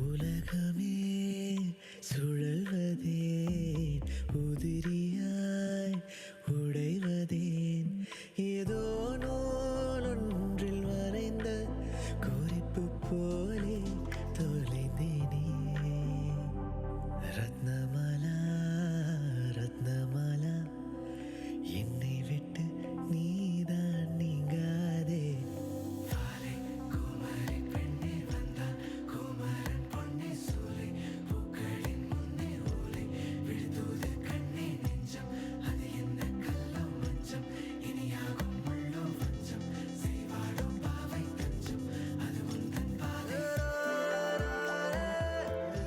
உலகமே சுழல்வதேன், உதிரியாய் உடைவதேன், ஏதோ நூலொன்றில் வரைந்த குறிப்பு போலே தொலைந்தேனே. ரத்னமாய்